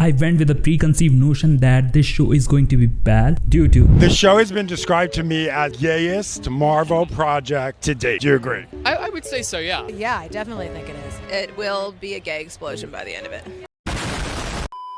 I went with a preconceived notion that this show is going to be bad due to The show has been described to me as gayest Marvel project to date. Do you agree? I would say so, yeah. Yeah, I definitely think it is. It will be a gay explosion by the end of it.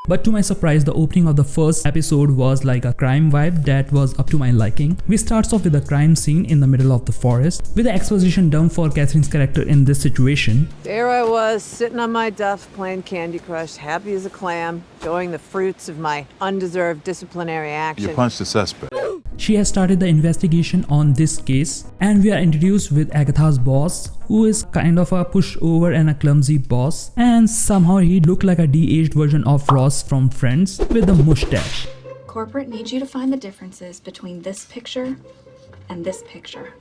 But to my surprise, the opening of the first episode was like a crime vibe that was up to my liking. We starts off with a crime scene in the middle of the forest, with the exposition dump for Catherine's character in this situation. There I was, sitting on my duff, playing Candy Crush, happy as a clam, enjoying the fruits of my undeserved disciplinary action. You punched the suspect. She has started the investigation on this case, and we are introduced with Agatha's boss, who is kind of a pushover and a clumsy boss, and somehow he looked like a de-aged version of Ross from Friends with a mustache. Corporate needs you to find the differences between this picture and this picture.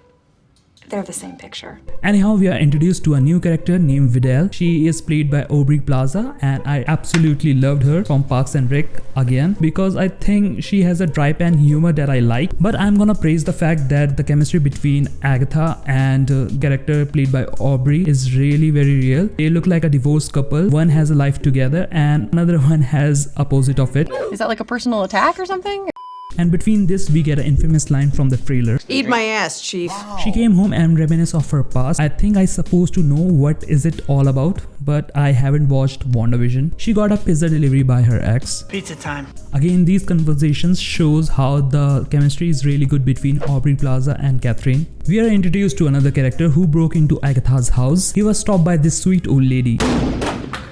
They're the same picture. Anyhow, we are introduced to a new character named Vidal. She is played by Aubrey Plaza, and I absolutely loved her from Parks and Rec again because I think she has a dry pan humor that I like. But I'm gonna praise the fact that the chemistry between Agatha and character played by Aubrey is really very real. They look like a divorced couple. One has a life together and another one has opposite of it. Is that like a personal attack or something? And between this, we get an infamous line from the trailer. Eat my ass, Chief. She came home and reminisced of her past. I think I supposed to know what is it all about, but I haven't watched WandaVision. She got a pizza delivery by her ex. Pizza time. Again, these conversations shows how the chemistry is really good between Aubrey Plaza and Catherine. We are introduced to another character who broke into Agatha's house. He was stopped by this sweet old lady.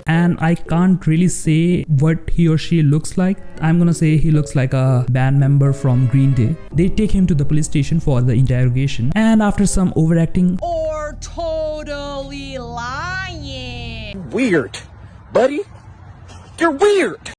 And I can't really say what he or she looks like. I'm gonna say he looks like a band member from Green Day. They take him to the police station for the interrogation, and after some overacting Or totally lying. Weird. Buddy, you're weird.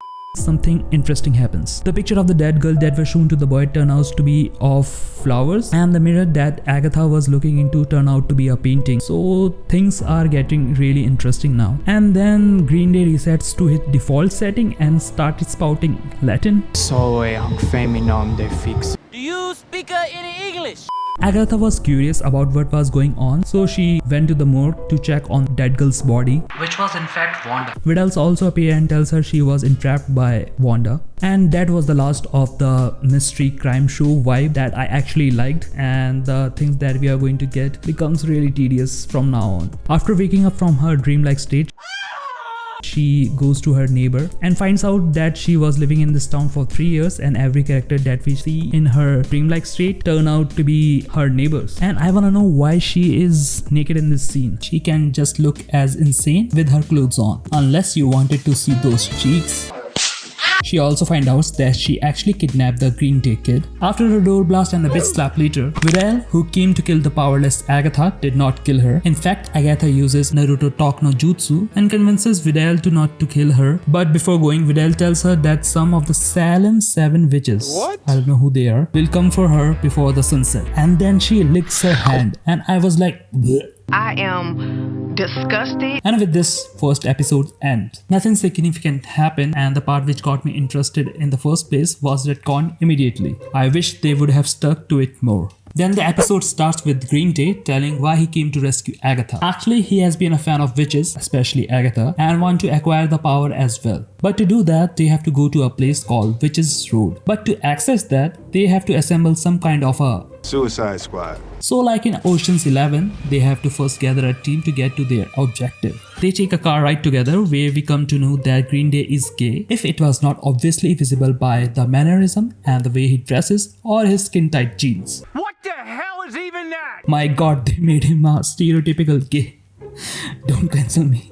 something interesting happens. The picture of the dead girl that was shown to the boy turned out to be of flowers, and the mirror that Agatha was looking into turned out to be a painting. So things are getting really interesting now. And then Green Day resets to his default setting and started spouting Latin. Soy ang feminom de fix. Do you speak any English? Agatha was curious about what was going on, so she went to the morgue to check on dead girl's body, which was in fact Wanda. Vidal's also appears and tells her she was entrapped by Wanda. And that was the last of the mystery crime show vibe that I actually liked, and the things that we are going to get becomes really tedious from now on. After waking up from her dreamlike state, she goes to her neighbor and finds out that she was living in this town for 3 years, and every character that we see in her dreamlike state turn out to be her neighbors. And I wanna know why she is naked in this scene. She can just look as insane with her clothes on, unless you wanted to see those cheeks. She also finds out that she actually kidnapped the Green Day kid. After her door blast and a bitch slap later, Vidal, who came to kill the powerless Agatha, did not kill her. In fact, Agatha uses Naruto Talk no Jutsu and convinces Vidal not to kill her. But before going, Vidal tells her that some of the Salem 7 witches, I don't know who they are, will come for her before the sunset. And then she licks her hand, and I was like, bleh. I am disgusted. And with this, first episode ends. Nothing significant happened, and the part which got me interested in the first place was retconned immediately. I wish they would have stuck to it more. Then the episode starts with Green Day telling why he came to rescue Agatha. Actually, he has been a fan of witches, especially Agatha, and want to acquire the power as well. But to do that, they have to go to a place called Witches Road. But to access that, they have to assemble some kind of a Suicide Squad. So like in Ocean's 11, they have to first gather a team to get to their objective. They take a car ride together where we come to know that Green Day is gay, if it was not obviously visible by the mannerism and the way he dresses or his skin-tight jeans. What the hell is even that? My god, they made him a stereotypical gay. Don't cancel me.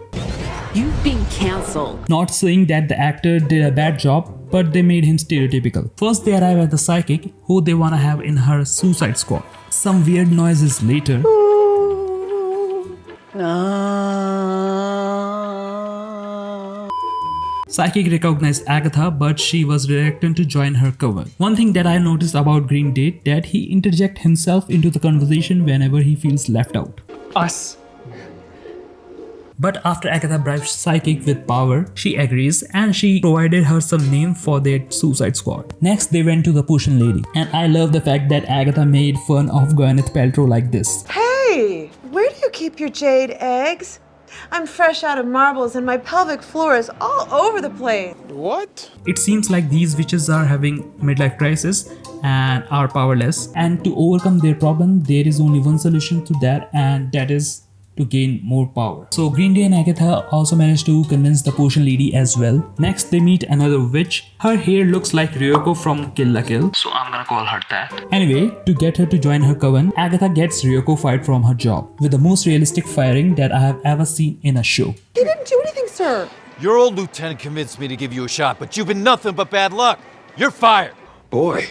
You've been cancelled. Not saying that the actor did a bad job, but they made him stereotypical. First they arrive at the psychic, who they wanna have in her suicide squad. Some weird noises later. Psychic recognized Agatha, but she was reluctant to join her cover. One thing that I noticed about Green Day, that he interjects himself into the conversation whenever he feels left out. Us. But after Agatha bribes Psychic with power, she agrees and she provided her some name for their suicide squad. Next, they went to the potion lady, and I love the fact that Agatha made fun of Gwyneth Paltrow like this. Hey, where do you keep your jade eggs? I'm fresh out of marbles and my pelvic floor is all over the place. What? It seems like these witches are having midlife crisis and are powerless, and to overcome their problem there is only one solution to that, and that is to gain more power. So Green Day and Agatha also managed to convince the potion lady as well. Next they meet another witch. Her hair looks like Ryoko from Kill la Kill, so I'm gonna call her that. Anyway, to get her to join her coven, Agatha gets Ryoko fired from her job with the most realistic firing that I have ever seen in a show. He didn't do anything, sir. Your old lieutenant convinced me to give you a shot, but you've been nothing but bad luck. You're fired. Boy,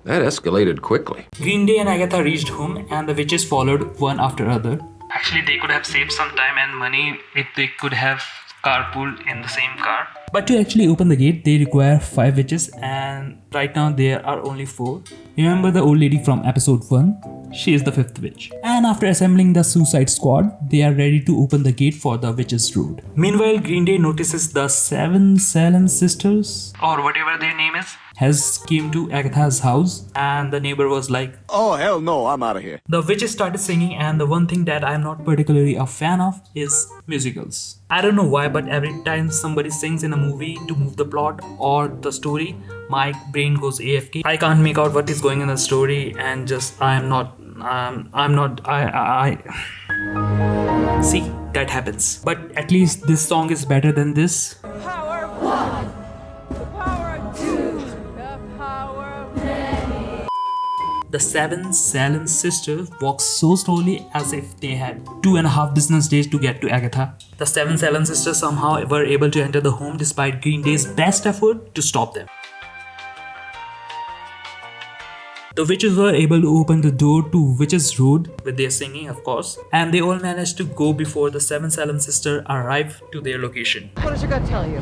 that escalated quickly. Green Day and Agatha reached home and the witches followed one after other. Actually, they could have saved some time and money if they could have carpooled in the same car. But to actually open the gate, they require 5 witches, and right now there are only 4. Remember the old lady from episode 1? She is the 5th witch. And after assembling the Suicide Squad, they are ready to open the gate for the Witches' Road. Meanwhile, Green Day notices the 7 Salem sisters, or whatever their name is, has came to Agatha's house, and the neighbor was like, Oh, hell no, I'm out of here. the witches started singing, and the one thing that I'm not particularly a fan of is musicals. I don't know why, but every time somebody sings in a movie to move the plot or the story, my brain goes AFK. I can't make out what is going in the story, and just see, that happens. But at least this song is better than this. Power of one, the power of two, the power of many. The 7 Salem sisters walk so slowly as if they had 2.5 business days to get to Agatha. The 7 Salem sisters somehow were able to enter the home despite Green Day's best effort to stop them. The witches were able to open the door to Witches' Road with their singing, of course, and they all managed to go before the 7 Salem sisters arrived to their location. What does your gut tell you?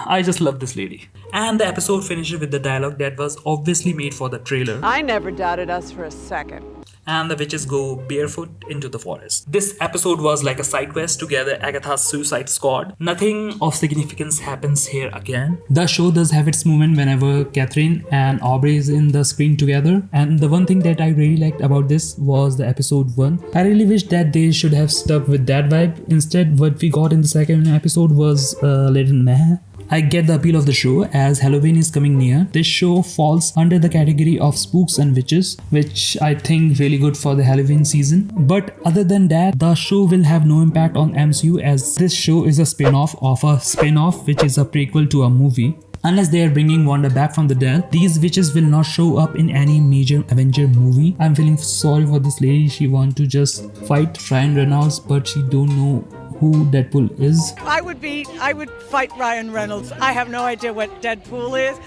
I just love this lady. And the episode finishes with the dialogue that was obviously made for the trailer. I never doubted us for a second. And the witches go barefoot into the forest. This episode was like a side quest to gather Agatha's Suicide Squad. Nothing of significance happens here again. The show does have its moment whenever Catherine and Aubrey is in the screen together. And the one thing that I really liked about this was the episode 1. I really wish that they should have stuck with that vibe. Instead, what we got in the second episode was a little meh. I get the appeal of the show as Halloween is coming near. This show falls under the category of spooks and witches, which I think really good for the Halloween season. But other than that, the show will have no impact on MCU as this show is a spin-off of a spin-off which is a prequel to a movie. Unless they are bringing Wanda back from the dead, these witches will not show up in any major Avenger movie. I'm feeling sorry for this lady. She want to just fight Ryan Reynolds, but she don't know who Deadpool is. I would fight Ryan Reynolds. I have no idea what Deadpool is.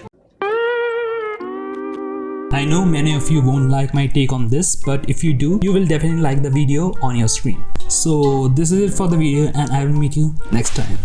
I know many of you won't like my take on this, but if you do, you will definitely like the video on your screen. So this is it for the video, and I will meet you next time.